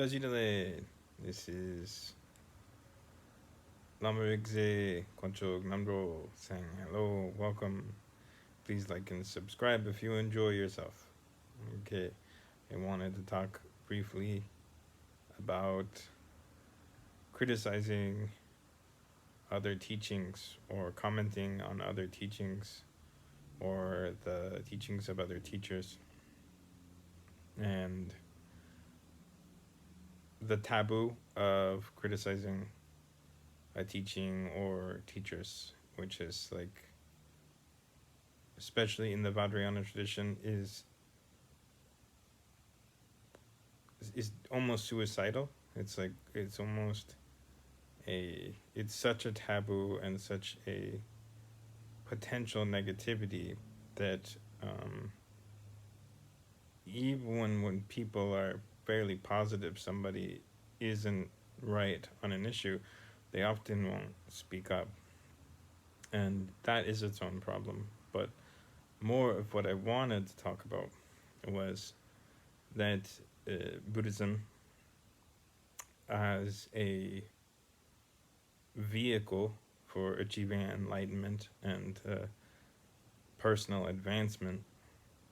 Tajidale, this is Lamarigze Kwanchog Namdro saying hello, welcome. Please like and subscribe if you enjoy yourself. Okay, I wanted to talk briefly about criticizing other teachings or commenting on other teachings or the teachings of other teachers, and the taboo of criticizing a teaching or teachers, which is like, especially in the Vajrayana tradition, is almost suicidal. It's like it's such a taboo and such a potential negativity that even when people are fairly positive somebody isn't right on an issue, they often won't speak up, and that is its own problem. But more of what I wanted to talk about was that Buddhism as a vehicle for achieving enlightenment and personal advancement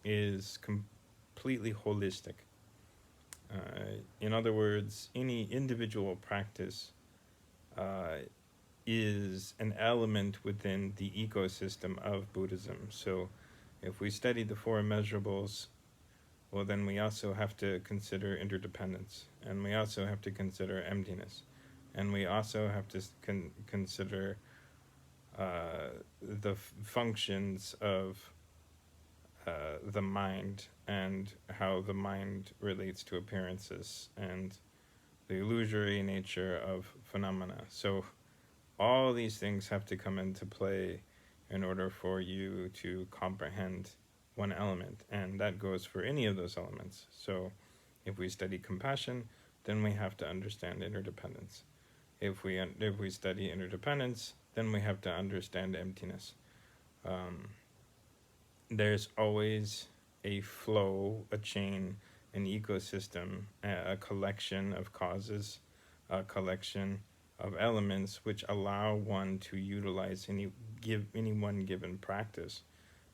is completely holistic. In other words, any individual practice is an element within the ecosystem of Buddhism. So if we study the four immeasurables, well, then we also have to consider interdependence, and we also have to consider emptiness, and we also have to consider the functions of the mind and how the mind relates to appearances and the illusory nature of phenomena. So all these things have to come into play in order for you to comprehend one element, and that goes for any of those elements. So if we study compassion, then we have to understand interdependence. If we study interdependence, then we have to understand emptiness. There's always a flow, a chain, an ecosystem, a collection of causes, a collection of elements which allow one to utilize any one given practice.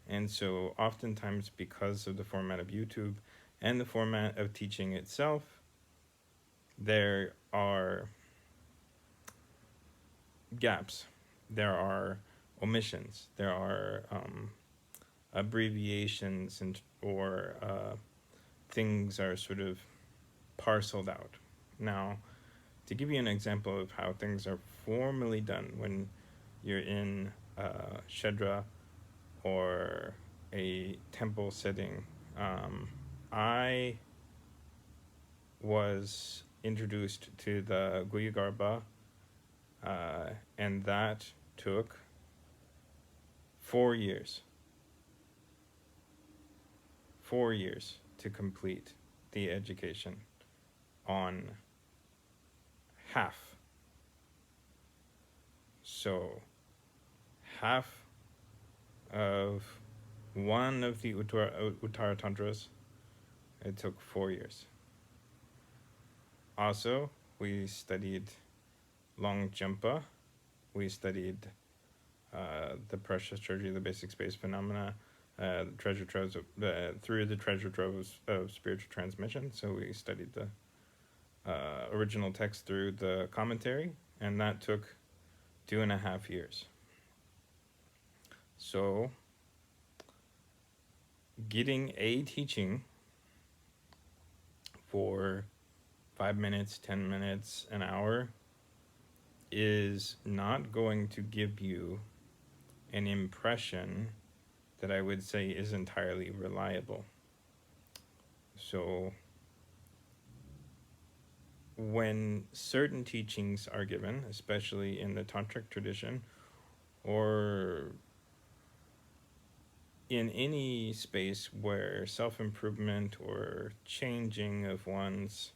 And so oftentimes, because of the format of YouTube and the format of teaching itself, there are gaps, there are omissions, there are abbreviations, or things are sort of parceled out. Now, to give you an example of how things are formally done when you're in Shedra or a temple setting, I was introduced to the Guyagarbha, and that took 4 years. 4 years to complete the education on half. So half of one of the Uttara Tantras, it took 4 years. Also, we studied Longchenpa, we studied the precious treasury of the basic space phenomena, the treasure troves through the treasure troves of spiritual transmission. So we studied the original text through the commentary, and that took 2.5 years. So getting a teaching for 5 minutes, 10 minutes, an hour is not going to give you an impression that I would say is entirely reliable. So when certain teachings are given, especially in the tantric tradition, or in any space where self-improvement or changing of one's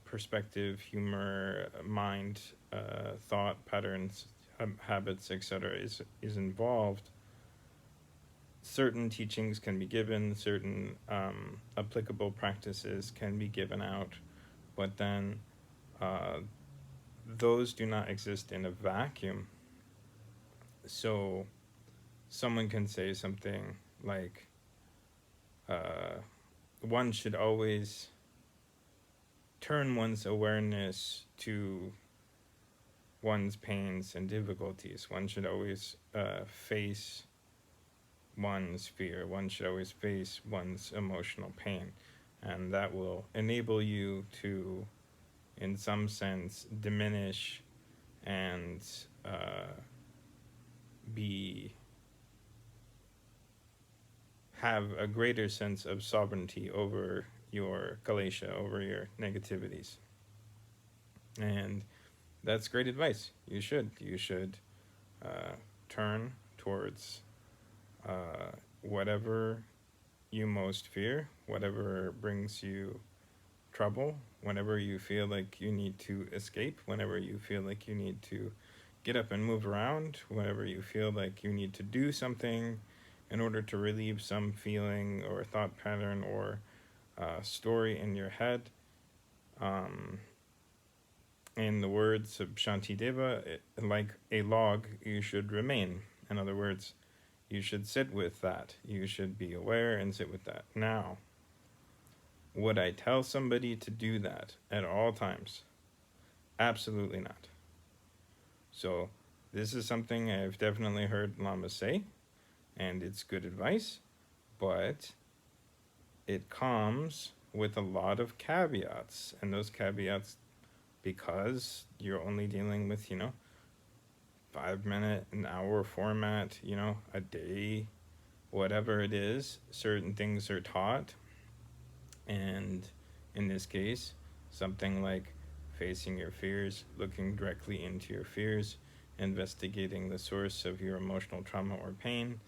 perspective, humor, mind, thought patterns, habits, etc. is involved, certain teachings can be given, certain applicable practices can be given out, but then those do not exist in a vacuum. So someone can say something like, one should always turn one's awareness to one's pains and difficulties. One should always face one's fear. One should always face one's emotional pain. And that will enable you to, in some sense, diminish and have a greater sense of sovereignty over your kalesha, over your negativities. And that's great advice. You should turn towards whatever you most fear, whatever brings you trouble, whenever you feel like you need to escape, whenever you feel like you need to get up and move around, whenever you feel like you need to do something in order to relieve some feeling or thought pattern or story in your head. In the words of Shantideva, like a log, you should remain. In other words, you should sit with that. You should be aware and sit with that. Now, would I tell somebody to do that at all times? Absolutely not. So this is something I've definitely heard lamas say, and it's good advice, but it comes with a lot of caveats, and those caveats, because you're only dealing with 5-minute, an hour format, a day, whatever it is, certain things are taught. And in this case, something like facing your fears, looking directly into your fears, investigating the source of your emotional trauma or pain,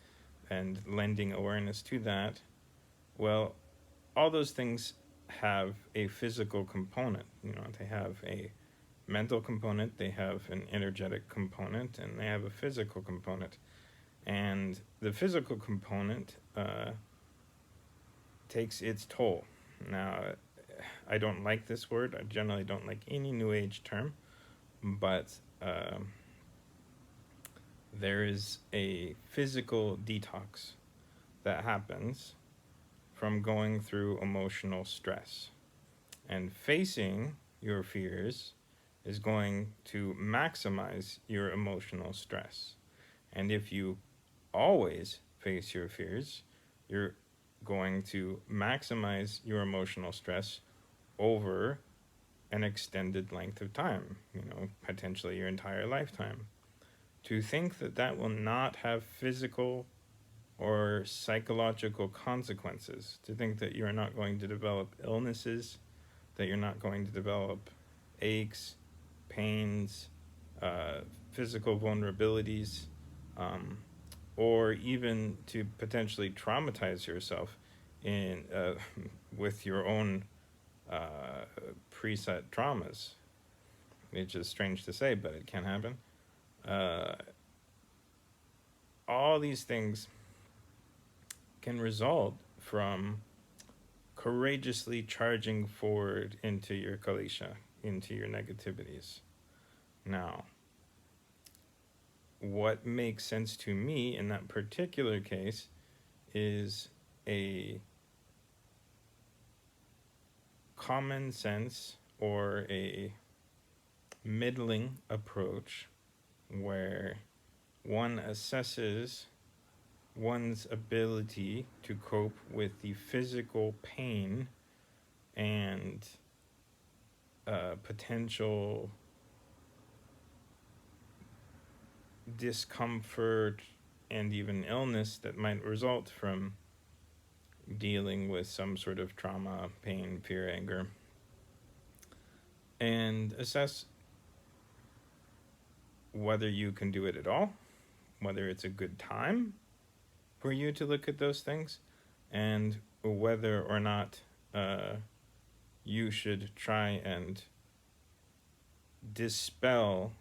and lending awareness to that. Well, all those things have a physical component. They have a mental component, they have an energetic component, and they have a physical component. And the physical component takes its toll. Now, I don't like this word. I generally don't like any New Age term, but there is a physical detox that happens from going through emotional stress. And facing your fears is going to maximize your emotional stress. And if you always face your fears, you're going to maximize your emotional stress over an extended length of time, potentially your entire lifetime. To think that that will not have physical or psychological consequences, to think that you're not going to develop illnesses, that you're not going to develop aches, pains, physical vulnerabilities, or even to potentially traumatize yourself with your own preset traumas. It's just strange to say, but it can happen. All these things can result from courageously charging forward into your kalesha, into your negativities. Now, what makes sense to me in that particular case is a common sense or a middling approach where one assesses one's ability to cope with the physical pain and potential discomfort and even illness that might result from dealing with some sort of trauma, pain, fear, anger, and assess whether you can do it at all, whether it's a good time for you to look at those things, and whether or not you should try and dispel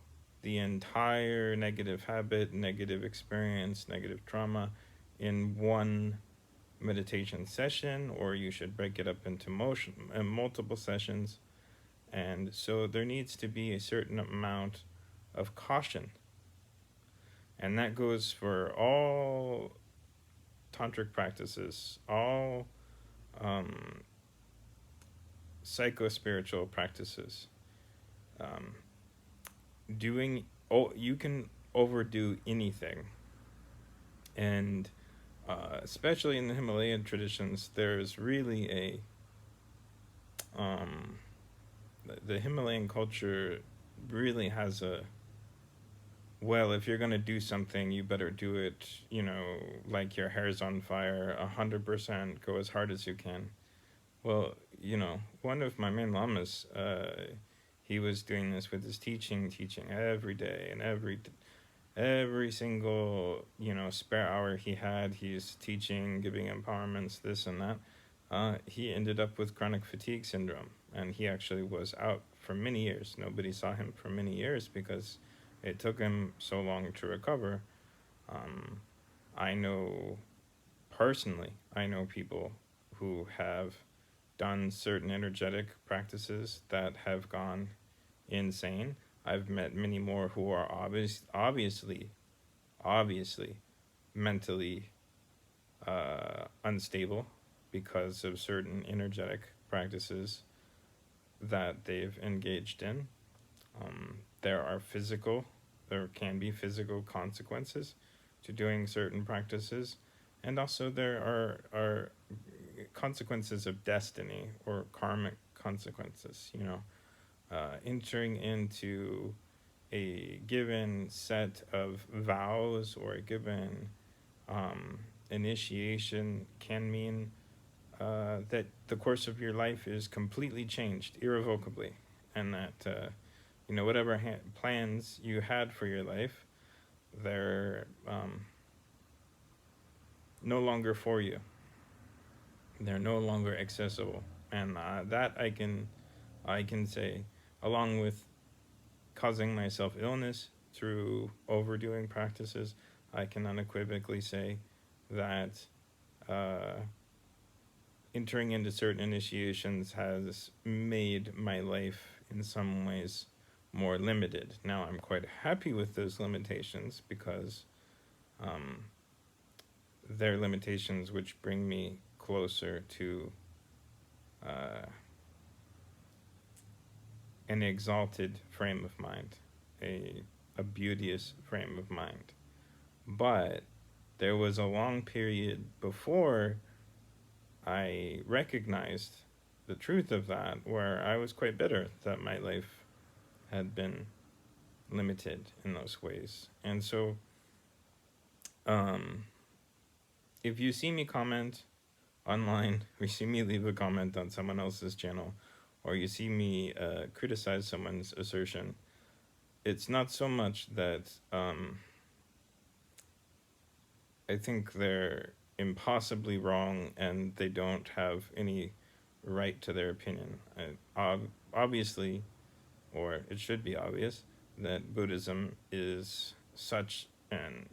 the entire negative habit, negative experience, negative trauma in one meditation session, or you should break it up into multiple sessions. And so there needs to be a certain amount of caution. And that goes for all tantric practices, all psycho-spiritual practices. You can overdo anything. And especially in the Himalayan traditions, there's really the Himalayan culture really has if you're going to do something, you better do it, like your hair's on fire, 100%, go as hard as you can. Well, one of my main lamas, he was doing this with his teaching every day, and every single, spare hour he had, he's teaching, giving empowerments, this and that. He ended up with chronic fatigue syndrome, and he actually was out for many years. Nobody saw him for many years because it took him so long to recover. I know people who have done certain energetic practices that have gone insane. I've met many more who are obviously mentally unstable because of certain energetic practices that they've engaged in. There can be physical consequences to doing certain practices, and also there are consequences of destiny or karmic consequences. Entering into a given set of vows or a given initiation can mean that the course of your life is completely changed irrevocably, and that whatever plans you had for your life, they're no longer for you. They're no longer accessible, and that I can say, along with causing myself illness through overdoing practices, I can unequivocally say that entering into certain initiations has made my life in some ways more limited. Now, I'm quite happy with those limitations because they're limitations which bring me closer to an exalted frame of mind, a beauteous frame of mind. But there was a long period before I recognized the truth of that, where I was quite bitter that my life had been limited in those ways. And so if you see me comment online, or you see me leave a comment on someone else's channel, or you see me criticize someone's assertion, it's not so much that I think they're impossibly wrong and they don't have any right to their opinion. Obviously, or it should be obvious, that Buddhism is such an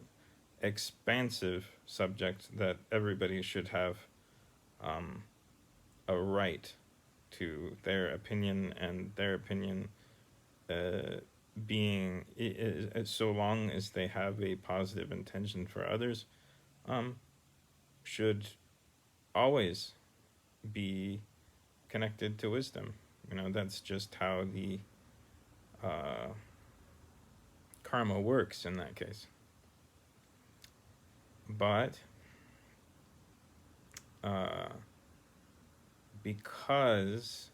expansive subject that everybody should have a right to their opinion, and their opinion being, so long as they have a positive intention for others, should always be connected to wisdom. That's just how the karma works in that case. But because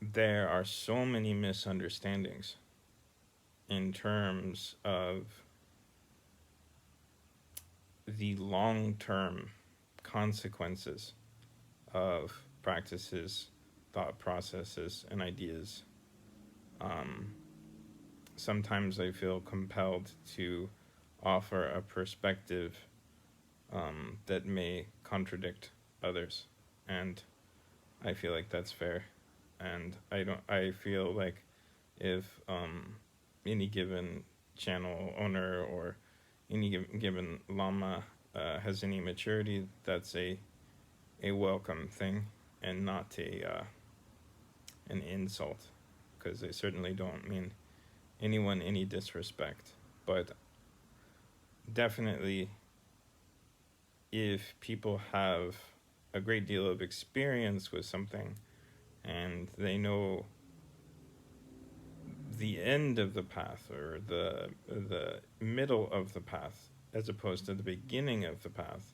there are so many misunderstandings in terms of the long-term consequences of practices, thought processes, and ideas, sometimes I feel compelled to offer a perspective that may contradict others, and I feel like that's fair. And I feel like if any given channel owner or any given Lama has any maturity, that's a welcome thing and not an insult, because they certainly don't mean anyone any disrespect. But definitely, if people have a great deal of experience with something and they know the end of the path or the middle of the path as opposed to the beginning of the path,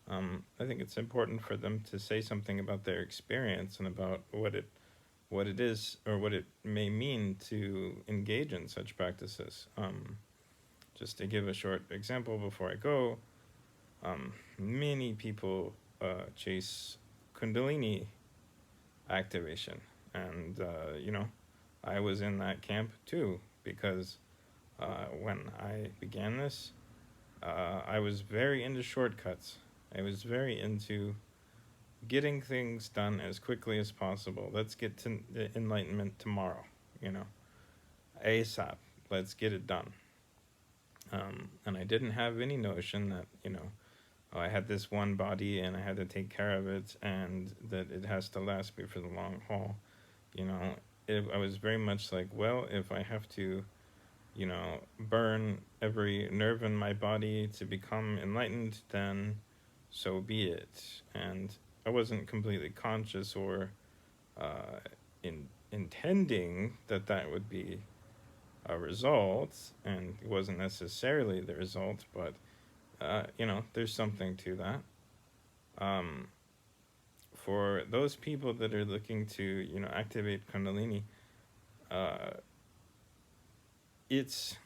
I think it's important for them to say something about their experience and about what it is or what it may mean to engage in such practices. Just to give a short example before I go, many people chase Kundalini activation, and I was in that camp too, because when I began this, I was very into shortcuts. I was very into getting things done as quickly as possible. Let's get to the enlightenment tomorrow, ASAP. Let's get it done. And I didn't have any notion that, I had this one body and I had to take care of it and that it has to last me for the long haul. I was very much like, well, if I have to, burn every nerve in my body to become enlightened, then so be it. And I wasn't completely conscious or intending that would be a result, and it wasn't necessarily the result, but there's something to that. For those people that are looking to activate Kundalini, it's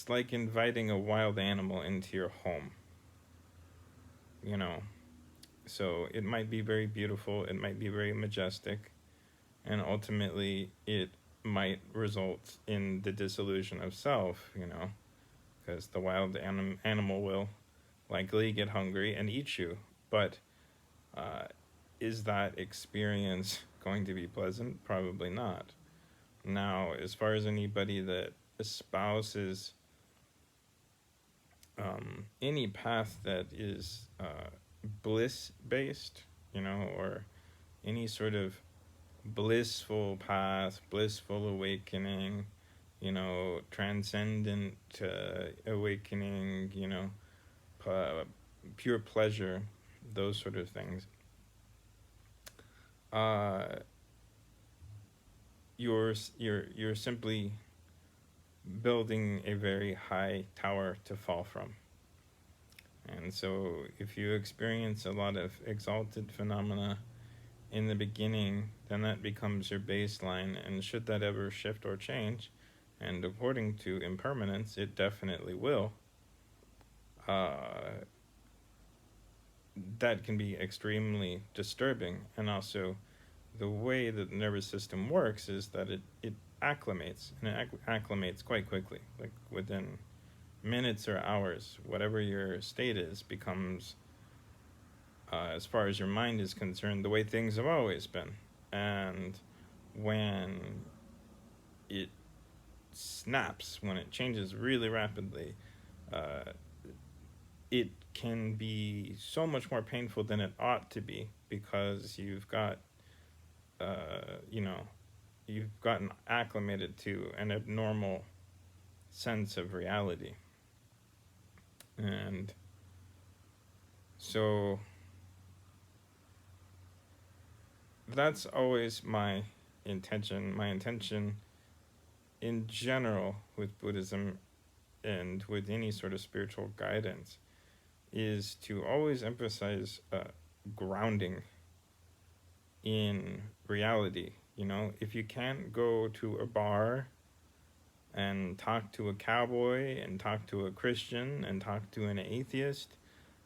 like inviting a wild animal into your home. So it might be very beautiful, it might be very majestic, and ultimately it might result in the dissolution of self, because the wild animal will likely get hungry and eat you. But is that experience going to be pleasant? Probably not. Now, as far as anybody that espouses any path that is bliss-based, or any sort of blissful path, blissful awakening, transcendent awakening, pure pleasure, those sort of things. You're simply building a very high tower to fall from. And so if you experience a lot of exalted phenomena in the beginning, then that becomes your baseline, and should that ever shift or change, and according to impermanence, it definitely will, that can be extremely disturbing. And also, the way that the nervous system works is that it acclimates, and it acclimates quite quickly, like within minutes or hours. Whatever your state is becomes, as far as your mind is concerned, the way things have always been. And when it snaps, when it changes really rapidly, it can be so much more painful than it ought to be, because you've got, you've gotten acclimated to an abnormal sense of reality. And so that's always my intention. My intention in general with Buddhism and with any sort of spiritual guidance is to always emphasize grounding in reality. If you can't go to a bar and talk to a cowboy and talk to a Christian and talk to an atheist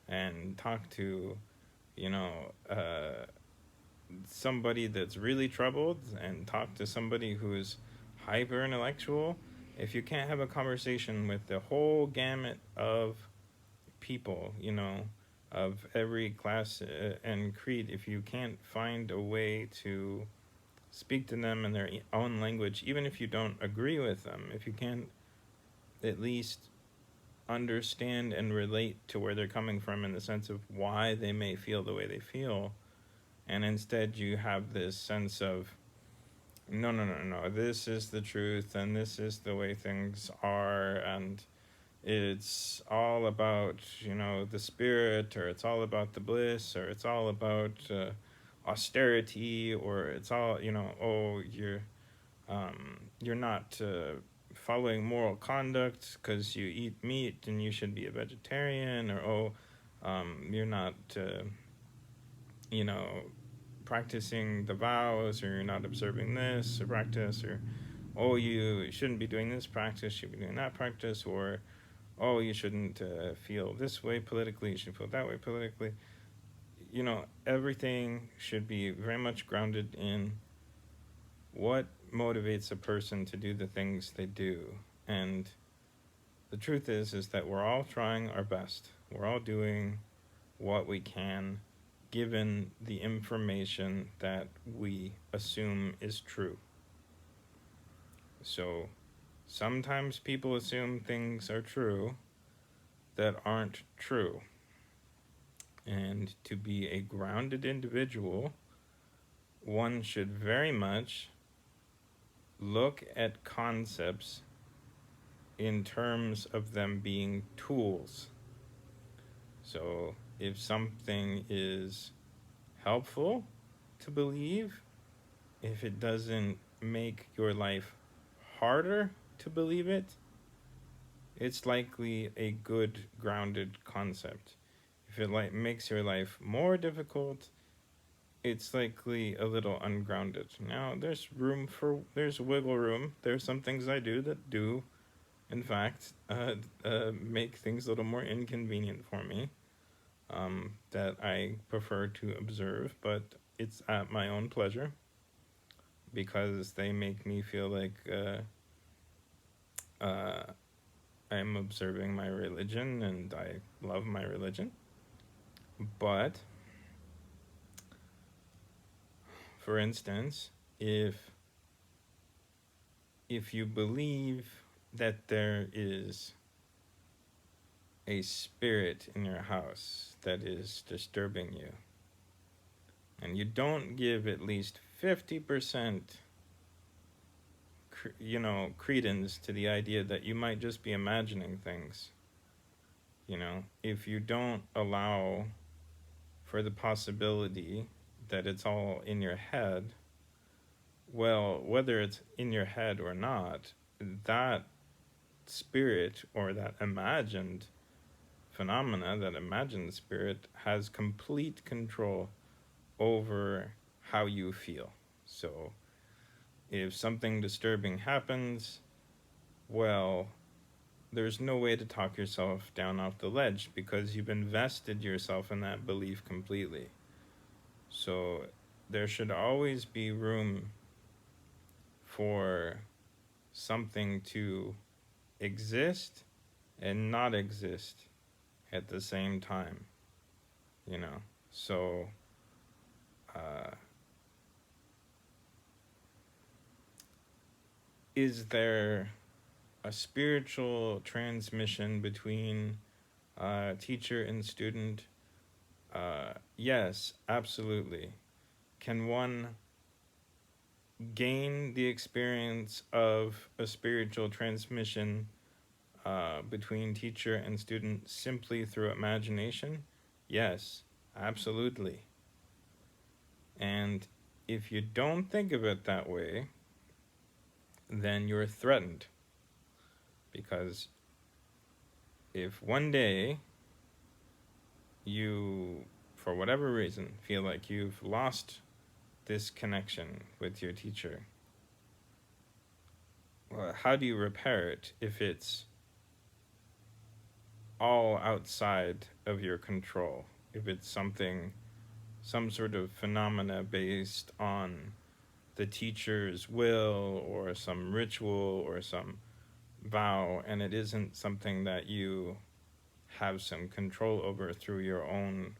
and talk to, somebody that's really troubled and talk to somebody who's hyper intellectual, if you can't have a conversation with the whole gamut of people, of every class and creed, if you can't find a way to speak to them in their own language, even if you don't agree with them, if you can't at least understand and relate to where they're coming from in the sense of why they may feel the way they feel. And instead you have this sense of, no, no, no, no, this is the truth and this is the way things are, and it's all about, the spirit, or it's all about the bliss, or it's all about austerity, or it's all, oh, you're not following moral conduct because you eat meat and you should be a vegetarian, or you're not, you know, practicing the vows, or you're not observing this or practice, or you shouldn't be doing this practice, you should be doing that practice, or you shouldn't feel this way politically, you should feel that way politically. Everything should be very much grounded in what motivates a person to do the things they do. And the truth is that we're all trying our best. We're all doing what we can, given the information that we assume is true. So sometimes people assume things are true that aren't true. And to be a grounded individual, one should very much look at concepts in terms of them being tools. So if something is helpful to believe, if it doesn't make your life harder to believe it, it's likely a good grounded concept. If it makes your life more difficult, it's likely a little ungrounded. Now, there's wiggle room. There's some things I do that do, in fact, make things a little more inconvenient for me, that I prefer to observe, but it's at my own pleasure, because they make me feel like I'm observing my religion, and I love my religion. But, for instance, if you believe that there is a spirit in your house that is disturbing you, and you don't give at least 50% credence to the idea that you might just be imagining things, if you don't allow for the possibility that it's all in your head, well, whether it's in your head or not, that spirit, or that imagined phenomena, that imagined spirit, has complete control over how you feel. So if something disturbing happens, well, there's no way to talk yourself down off the ledge, because you've invested yourself in that belief completely. So there should always be room for something to exist and not exist at the same time, So is there a spiritual transmission between teacher and student? Yes, absolutely. Can one gain the experience of a spiritual transmission between teacher and student simply through imagination? Yes, absolutely. And if you don't think of it that way, then you're threatened. Because if one day you, for whatever reason, feel like you've lost this connection with your teacher, well, how do you repair it if it's all outside of your control? If it's some sort of phenomena based on the teacher's will, or some ritual, or some vow, and it isn't something that you have some control over through your own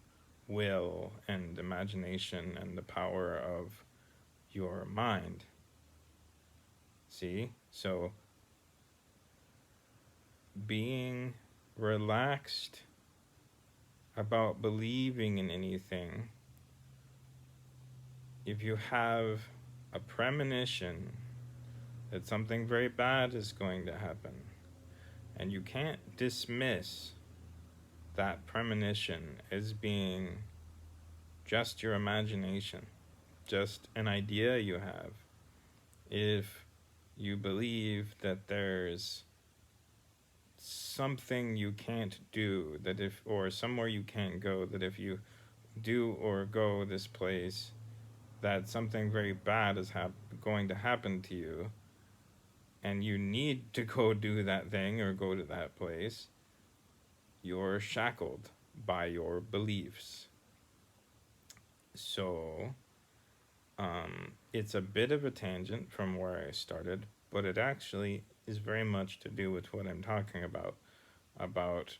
will and imagination and the power of your mind. See? So being relaxed about believing in anything, if you have a premonition that something very bad is going to happen, and you can't dismiss that premonition as being just your imagination, just an idea you have, if you believe that there's something you can't do, that if, or somewhere you can't go, that if you do or go this place, that something very bad is going to happen to you, and you need to go do that thing or go to that place, you're shackled by your beliefs. So, it's a bit of a tangent from where I started, but it actually is very much to do with what I'm talking about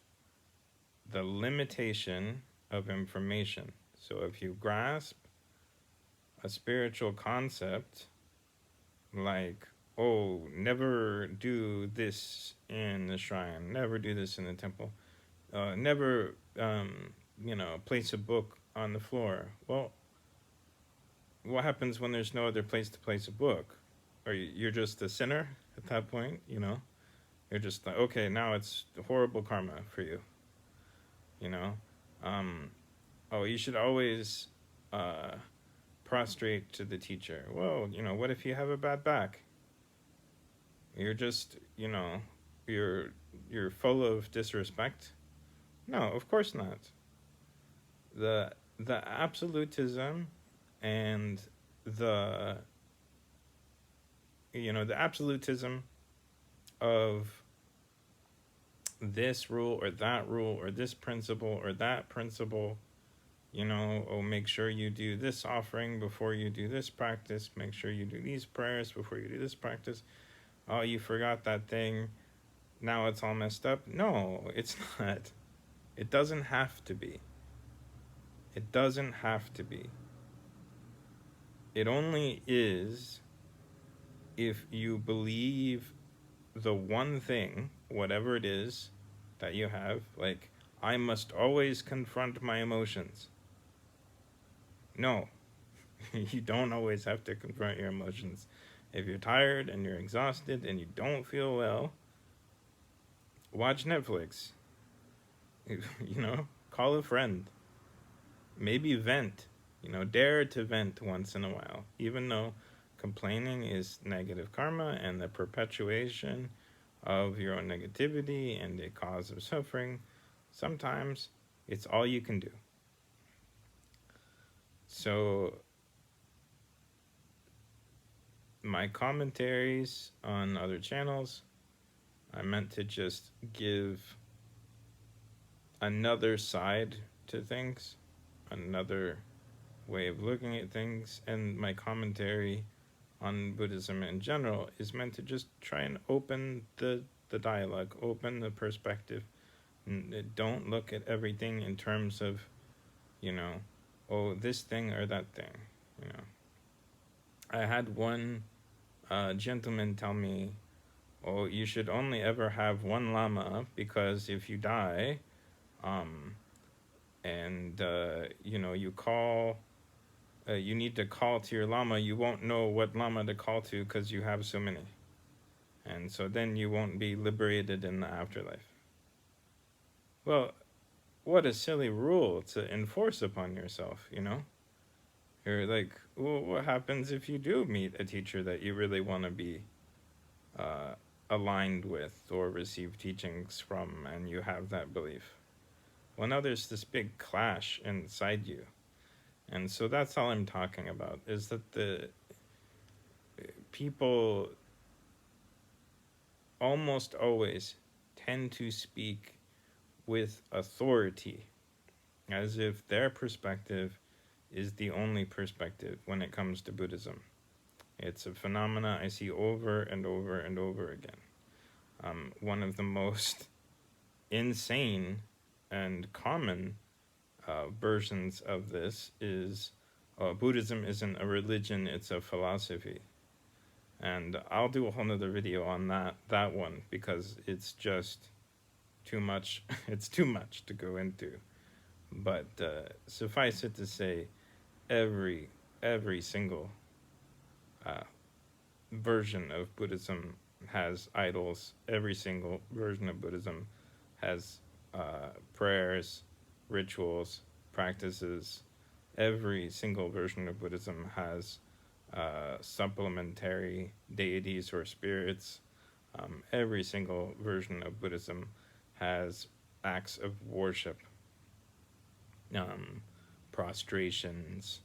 the limitation of information. So if you grasp a spiritual concept like, oh, never do this in the shrine, never do this in the temple, never, place a book on the floor. Well, what happens when there's no other place to place a book? You're just a sinner at that point, You're just like, okay, now it's horrible karma for you, Oh, you should always prostrate to the teacher. Well, what if you have a bad back? You're just, you're full of disrespect? No, of course not. The absolutism and the absolutism of this rule or that rule or this principle or that principle, oh, make sure you do this offering before you do this practice, make sure you do these prayers before you do this practice. Oh, you forgot that thing, now it's all messed up. No, it's not. It doesn't have to be. It doesn't have to be. It only is if you believe the one thing, whatever it is that you have, like, I must always confront my emotions. No, you don't always have to confront your emotions. If you're tired and you're exhausted and you don't feel well, watch Netflix. Call a friend. Maybe vent. Dare to vent once in a while. Even though complaining is negative karma and the perpetuation of your own negativity and a cause of suffering, sometimes it's all you can do. So, my commentaries on other channels, I meant to just give another side to things, another way of looking at things, and my commentary on Buddhism in general is meant to just try and open the dialogue, open the perspective. Don't look at everything in terms of, oh, this thing or that thing, I had one gentleman tell me, oh, you should only ever have one lama, because if you die, you call, you need to call to your lama, you won't know what lama to call to because you have so many. And so then you won't be liberated in the afterlife. Well, what a silly rule to enforce upon yourself, You're like, well, what happens if you do meet a teacher that you really want to be aligned with or receive teachings from, and you have that belief? Well, now there's this big clash inside you. And so that's all I'm talking about, is that the people almost always tend to speak with authority, as if their perspective is the only perspective when it comes to Buddhism. It's a phenomena I see over and over and over again. One of the most insane and common versions of this is Buddhism isn't a religion, it's a philosophy. And I'll do a whole nother video on that one, because it's just too much. It's too much to go into. But suffice it to say, every single uh, version of Buddhism has idols. Every single version of Buddhism has prayers, rituals, practices. Every single version of Buddhism has supplementary deities or spirits. Every single version of Buddhism has acts of worship. Prostrations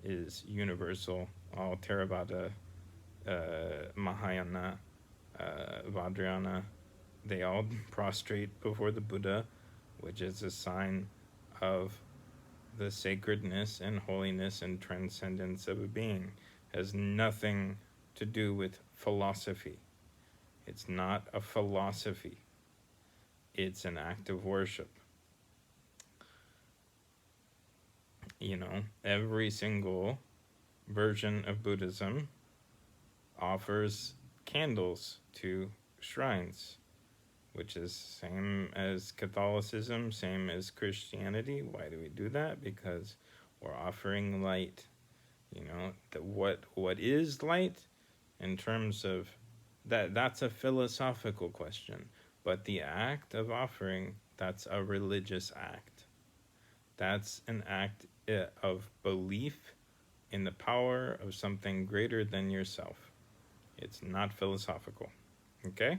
is universal. All Theravada, Mahayana, Vajrayana, they all prostrate before the Buddha, which is a sign of the sacredness and holiness and transcendence of a being. It has nothing to do with philosophy. It's not a philosophy. It's an act of worship. Every single version of Buddhism offers candles to shrines, which is same as Catholicism, same as Christianity. Why do we do that? Because we're offering light. What is light in terms of that's a philosophical question. But the act of offering, that's a religious act. That's an act of belief in the power of something greater than yourself. It's not philosophical. Okay?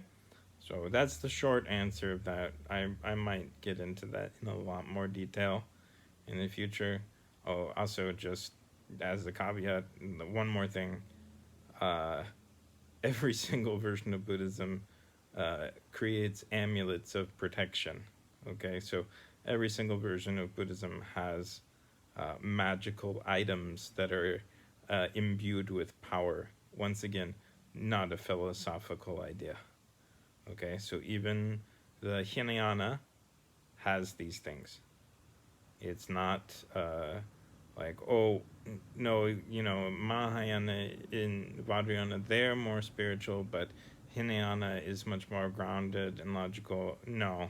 So that's the short answer of that. I might get into that in a lot more detail in the future. Oh, also, just as a caveat, one more thing. Every single version of Buddhism creates amulets of protection. Okay, so every single version of Buddhism has magical items that are imbued with power. Once again, not a philosophical idea. Okay, so even the Hinayana has these things. It's not like, oh, no, Mahayana in Vajrayana, they're more spiritual, but Hinayana is much more grounded and logical. No.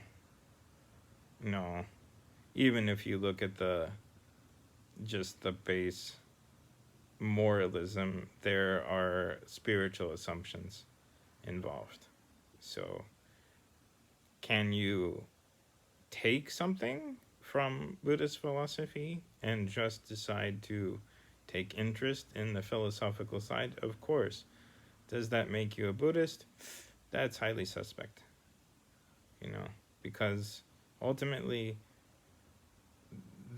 Even if you look at just the base moralism, there are spiritual assumptions involved. So, can you take something from Buddhist philosophy and just decide to take interest in the philosophical side? Of course. Does that make you a Buddhist? That's highly suspect. Because ultimately,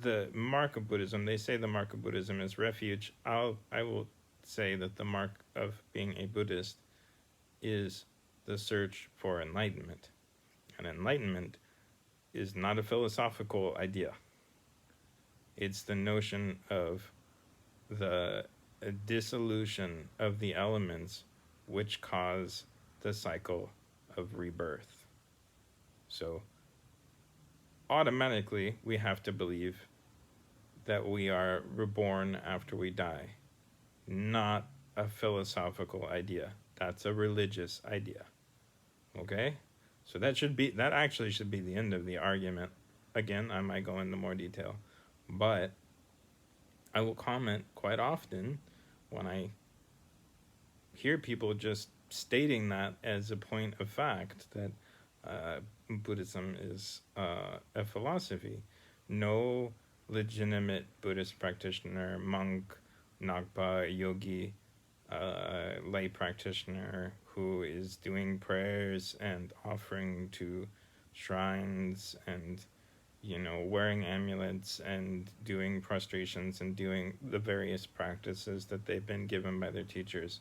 the mark of Buddhism, they say the mark of Buddhism is refuge. I will say that the mark of being a Buddhist is the search for enlightenment. And enlightenment is not a philosophical idea. It's the notion of the dissolution of the elements which cause the cycle of rebirth. So automatically we have to believe that we are reborn after we die. Not a philosophical idea. That's a religious idea. Okay? So that actually should be the end of the argument. Again, I might go into more detail, but I will comment quite often when I hear people just stating that as a point of fact, that Buddhism is a philosophy. No legitimate Buddhist practitioner, monk, Ngagpa, yogi, lay practitioner who is doing prayers and offering to shrines and wearing amulets and doing prostrations and doing the various practices that they've been given by their teachers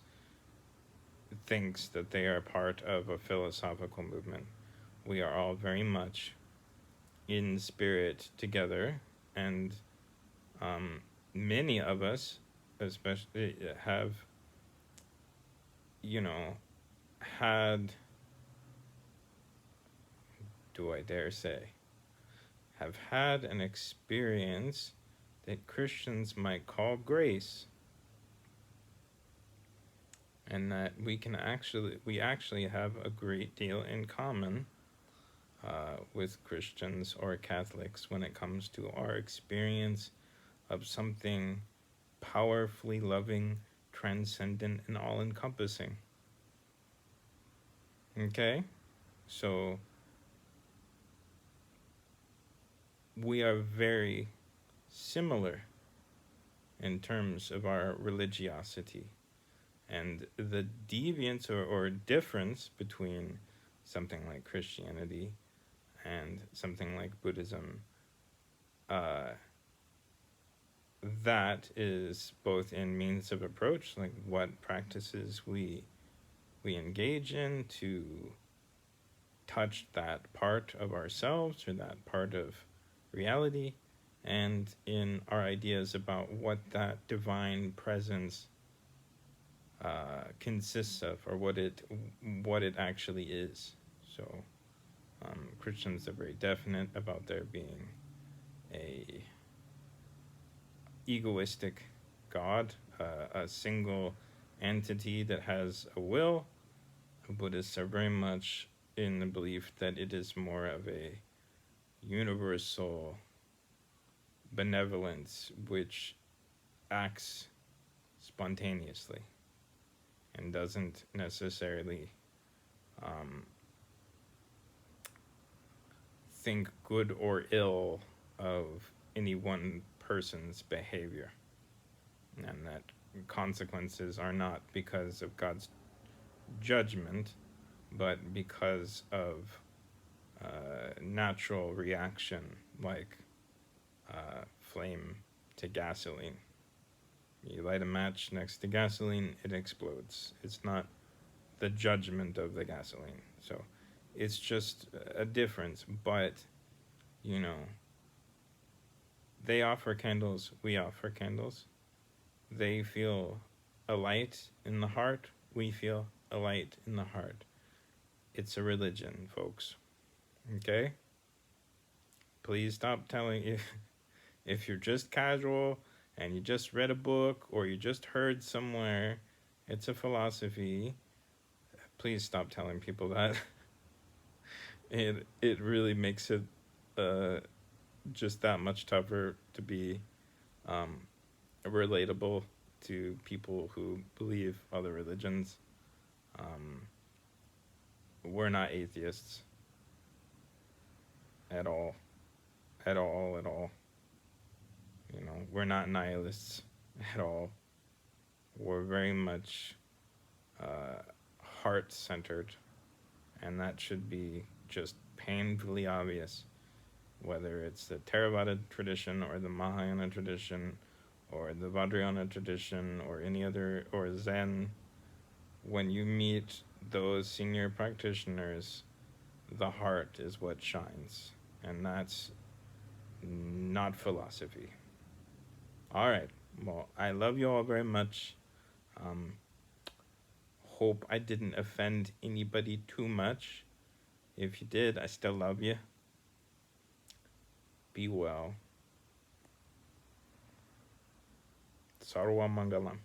thinks that they are part of a philosophical movement. We are all very much in spirit together, and many of us especially have had, do I dare say, have had an experience that Christians might call grace, and that we actually have a great deal in common with Christians or Catholics when it comes to our experience of something powerfully loving, transcendent, and all-encompassing. Okay? So we are very similar in terms of our religiosity. And the deviance or difference between something like Christianity and something like Buddhism, that is both in means of approach, like what practices we engage in to touch that part of ourselves or that part of reality, and in our ideas about what that divine presence consists of, or what it actually is. So Christians are very definite about there being a egoistic God, a single entity that has a will. Buddhists are very much in the belief that it is more of a universal benevolence which acts spontaneously and doesn't necessarily think good or ill of any one person's behavior, and that consequences are not because of God's judgment, but because of natural reaction, like flame to gasoline. You light a match next to gasoline, it explodes. It's not the judgment of the gasoline. So it's just a difference. But, you know, they offer candles, we offer candles. They feel a light in the heart, we feel a light in the heart. It's a religion, folks. Okay? Please stop telling if you're just casual and you just read a book or you just heard somewhere it's a philosophy, please stop telling people that. It really makes it just that much tougher to be relatable to people who believe other religions. We're not atheists at all. At all. You know, we're not nihilists at all. We're very much heart-centered, and that should be just painfully obvious, whether it's the Theravada tradition or the Mahayana tradition or the Vajrayana tradition or any other, or Zen. When you meet those senior practitioners, the heart is what shines, and that's not philosophy. All right. Well, I love you all very much. Hope I didn't offend anybody too much. If you did, I still love you. Be well. Sarva Mangalam.